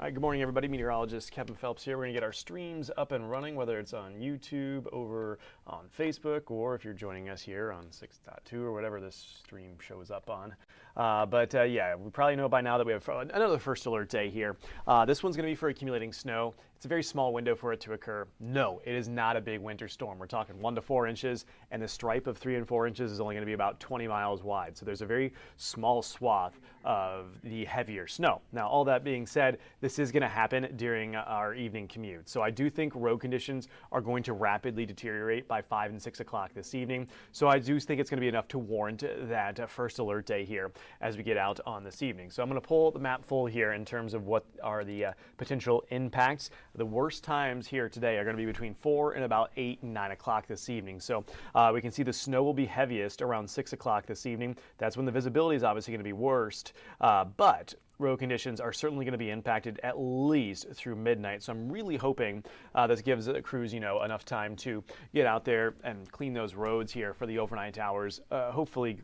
Hi, good morning, everybody. Meteorologist Kevin Phelps here. We're going to get our streams up and running, whether it's on YouTube, over on Facebook, or if you're joining us here on 6.2 or whatever this stream shows up on. Yeah, we probably know by now that we have another first alert day here. This one's going to be for accumulating snow. It's a very small window for it to occur. No, it is not a big winter storm. We're talking 1 to 4 inches, and the stripe of 3 and 4 inches is only going to be about 20 miles wide. So there's a very small swath of the heavier snow. Now, all that being said, this is going to happen during our evening commute. So I do think road conditions are going to rapidly deteriorate by 5 and 6 o'clock this evening. So I do think it's going to be enough to warrant that first alert day here as we get out on this evening. So I'm going to pull the map full here in terms of what are the potential impacts. The worst times here today are going to be between 4 and about 8 and 9 o'clock this evening. So we can see the snow will be heaviest around 6 o'clock this evening. That's when the visibility is obviously going to be worst. But road conditions are certainly going to be impacted at least through midnight. So I'm really hoping this gives the crews, enough time to get out there and clean those roads here for the overnight hours, hopefully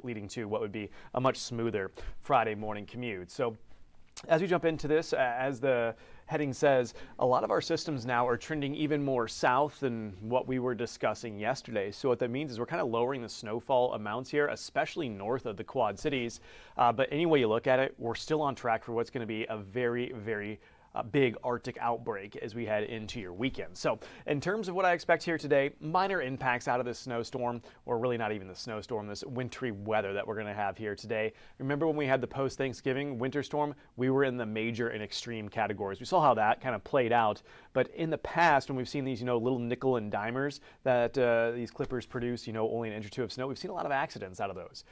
leading to what would be a much smoother Friday morning commute. So as we jump into this, as the heading says, a lot of our systems now are trending even more south than what we were discussing yesterday. So what that means is we're kind of lowering the snowfall amounts here, especially north of the Quad Cities. But any way you look at it, we're still on track for what's going to be a very, very big Arctic outbreak as we head into your weekend. So in terms of what I expect here today, minor impacts out of this snowstorm, or really not even the snowstorm, this wintry weather that we're going to have here today. Remember when we had the post-Thanksgiving winter storm, we were in the major and extreme categories. We saw how that kind of played out. But in the past, when we've seen these, little nickel and dimers that these clippers produce, only an inch or two of snow, we've seen a lot of accidents out of those.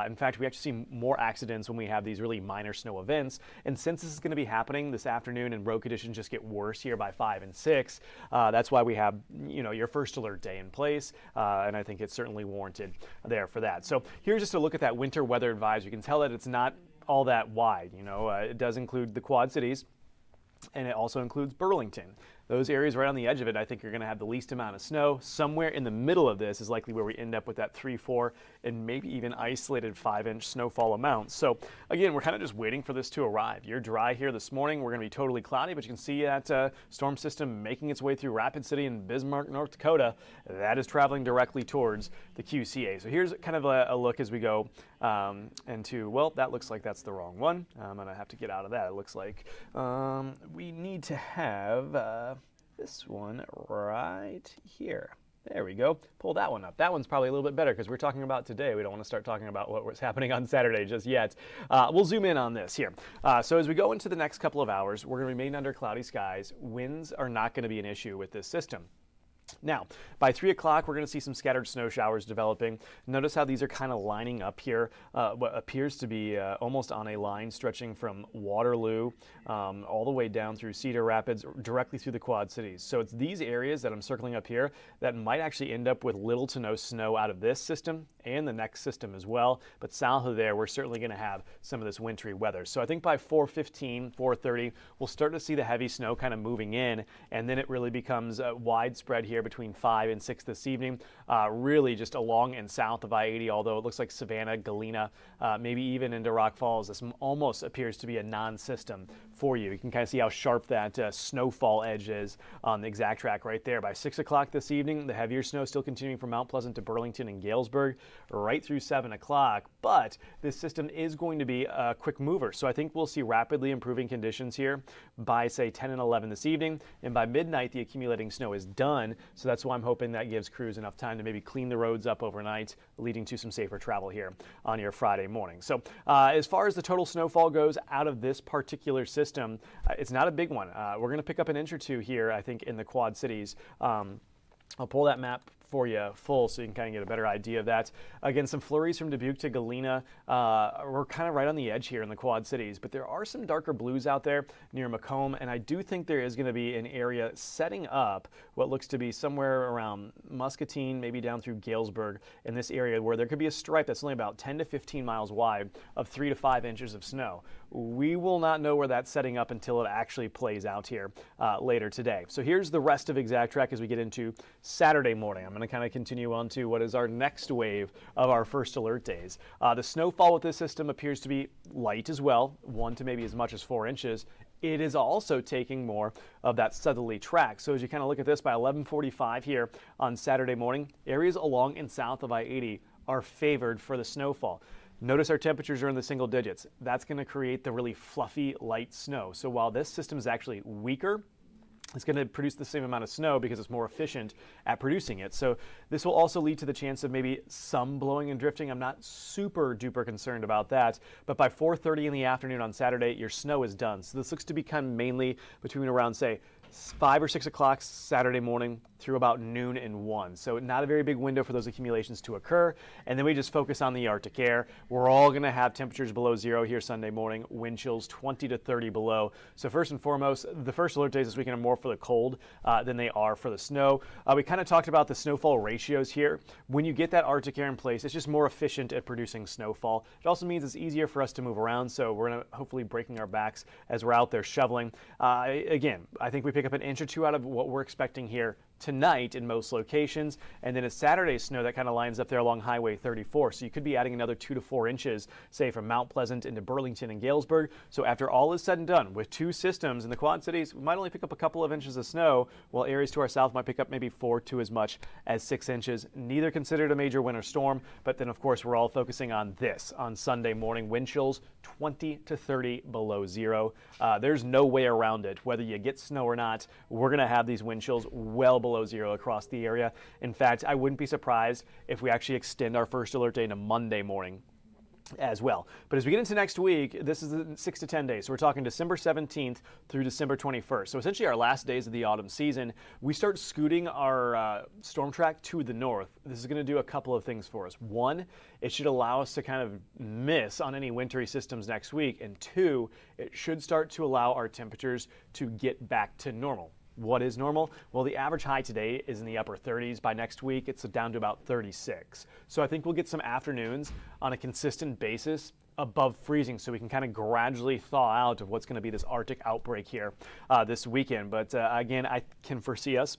In fact, we actually see more accidents when we have these really minor snow events. And since this is going to be happening this afternoon and road conditions just get worse here by 5 and 6, that's why we have, your first alert day in place. And I think it's certainly warranted there for that. So here's just a look at that winter weather advisory. You can tell that it's not all that wide. It does include the Quad Cities, and it also includes Burlington. Those areas right on the edge of it, I think, are going to have the least amount of snow. Somewhere in the middle of this is likely where we end up with that 3, 4, and maybe even isolated 5-inch snowfall amounts. So again, we're kind of just waiting for this to arrive. You're dry here this morning. We're going to be totally cloudy, but you can see that storm system making its way through Rapid City and Bismarck, North Dakota. That is traveling directly towards the QCA. So here's kind of a look as we go into, well, that looks like that's the wrong one. I'm going to have to get out of that. It looks like we need to have this one right here. There we go. Pull that one up. That one's probably a little bit better because we're talking about today. We don't want to start talking about what was happening on Saturday just yet. We'll zoom in on this here. So as we go into the next couple of hours, we're going to remain under cloudy skies. Winds are not going to be an issue with this system. Now, by 3 o'clock, we're going to see some scattered snow showers developing. Notice how these are kind of lining up here, what appears to be almost on a line stretching from Waterloo all the way down through Cedar Rapids, directly through the Quad Cities. So it's these areas that I'm circling up here that might actually end up with little to no snow out of this system and the next system as well. But south of there, we're certainly going to have some of this wintry weather. So I think by 4:15, 4:30, we'll start to see the heavy snow kind of moving in, and then it really becomes widespread here between 5 and 6 this evening, really just along and south of I-80, although it looks like Savannah, Galena, maybe even into Rock Falls. This almost appears to be a non-system for you. You can kind of see how sharp that snowfall edge is on the exact track right there. By 6 o'clock this evening, the heavier snow still continuing from Mount Pleasant to Burlington and Galesburg right through 7 o'clock, but this system is going to be a quick mover. So I think we'll see rapidly improving conditions here by, say, 10 and 11 this evening, and by midnight, the accumulating snow is done. So that's why I'm hoping that gives crews enough time to maybe clean the roads up overnight, leading to some safer travel here on your Friday morning. So as far as the total snowfall goes out of this particular system, it's not a big one. We're going to pick up an inch or two here, I think, in the Quad Cities. I'll pull that map for you full so you can kind of get a better idea of that. Again, some flurries from Dubuque to Galena. We're kind of right on the edge here in the Quad Cities, but there are some darker blues out there near Macomb, and I do think there is going to be an area setting up what looks to be somewhere around Muscatine, maybe down through Galesburg in this area where there could be a stripe that's only about 10 to 15 miles wide of 3 to 5 inches of snow. We will not know where that's setting up until it actually plays out here later today. So here's the rest of Exact Track as we get into Saturday morning. I'm going to kind of continue on to what is our next wave of our first alert days. The snowfall with this system appears to be light as well, 1 to maybe as much as 4 inches. it is also taking more of that southerly track. So as you kind of look at this by 11:45 here on Saturday morning, areas along and south of I-80 are favored for the snowfall. Notice our temperatures are in the single digits. That's going to create the really fluffy light snow. So while this system is actually weaker, it's going to produce the same amount of snow because it's more efficient at producing it. So this will also lead to the chance of maybe some blowing and drifting. I'm not super duper concerned about that, but by 4:30 in the afternoon on Saturday, your snow is done. So this looks to become mainly between around, say, 5 or 6 o'clock Saturday morning through about noon and 1. So not a very big window for those accumulations to occur. And then we just focus on the Arctic air. We're all going to have temperatures below zero here Sunday morning, wind chills 20 to 30 below. So first and foremost, the first alert days this weekend are more for the cold than they are for the snow. We kind of talked about the snowfall ratios here. When you get that Arctic air in place, it's just more efficient at producing snowfall. It also means it's easier for us to move around, so we're going to hopefully breaking our backs as we're out there shoveling. Again, I think we pick up an inch or two out of what we're expecting here tonight in most locations, and then a Saturday snow that kind of lines up there along Highway 34. So you could be adding another 2 to 4 inches, say from Mount Pleasant into Burlington and Galesburg. So after all is said and done, with two systems in the Quad Cities, we might only pick up a couple of inches of snow, while areas to our south might pick up maybe 4 to as much as 6 inches. Neither considered a major winter storm, but then of course we're all focusing on this on Sunday morning. Wind chills 20 to 30 below zero. There's no way around it. Whether you get snow or not, we're going to have these wind chills well below zero across the area. In fact, I wouldn't be surprised if we actually extend our first alert day to Monday morning as well. But as we get into next week, this is 6 to 10 days. So we're talking December 17th through December 21st. So essentially our last days of the autumn season, we start scooting our storm track to the north. This is going to do a couple of things for us. One, it should allow us to kind of miss on any wintry systems next week. And two, it should start to allow our temperatures to get back to normal. What is normal? Well, the average high today is in the upper 30s. By next week, it's down to about 36. So I think we'll get some afternoons on a consistent basis above freezing, so we can kind of gradually thaw out of what's going to be this Arctic outbreak here this weekend. But again, I can foresee us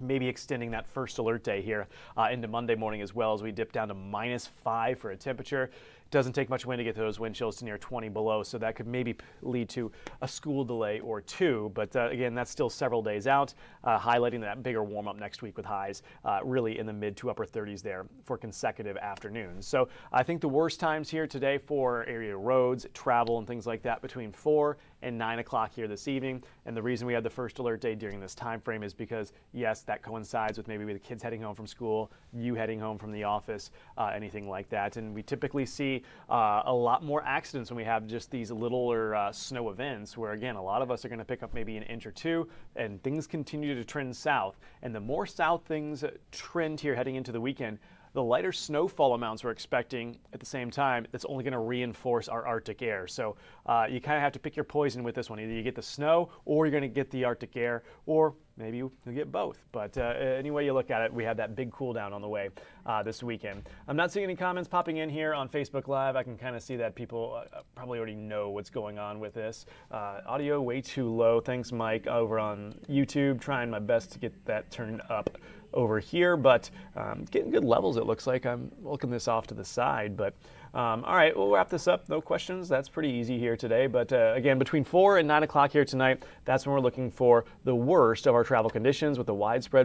maybe extending that first alert day here into Monday morning, as well, as we dip down to -5 for a temperature. Doesn't take much wind to get those wind chills to near 20 below, so that could maybe lead to a school delay or two. But again, that's still several days out, highlighting that bigger warm up next week with highs really in the mid to upper 30s there for consecutive afternoons. So I think the worst times here today for area roads, travel, and things like that between 4 and 9 o'clock here this evening. And the reason we had the first alert day during this time frame is because, yes, that coincides with maybe the kids heading home from school, you heading home from the office, anything like that. And we typically see a lot more accidents when we have just these littler snow events, where again, a lot of us are going to pick up maybe an inch or two, and things continue to trend south. And the more south things trend here heading into the weekend, the lighter snowfall amounts we're expecting at the same time, that's only going to reinforce our Arctic air. So you kind of have to pick your poison with this one. Either you get the snow, or you're going to get the Arctic air, or maybe you'll get both. But any way you look at it, we have that big cool down on the way this weekend. I'm not seeing any comments popping in here on Facebook Live. I can kind of see that people probably already know what's going on with this. Audio way too low. Thanks, Mike, over on YouTube. Trying my best to get that turned up over here, but getting good levels, it looks like. I'm looking this off to the side, but all right, we'll wrap this up. No questions. That's pretty easy here today, but again, between 4 and 9 o'clock here tonight, that's when we're looking for the worst of our travel conditions with the widespread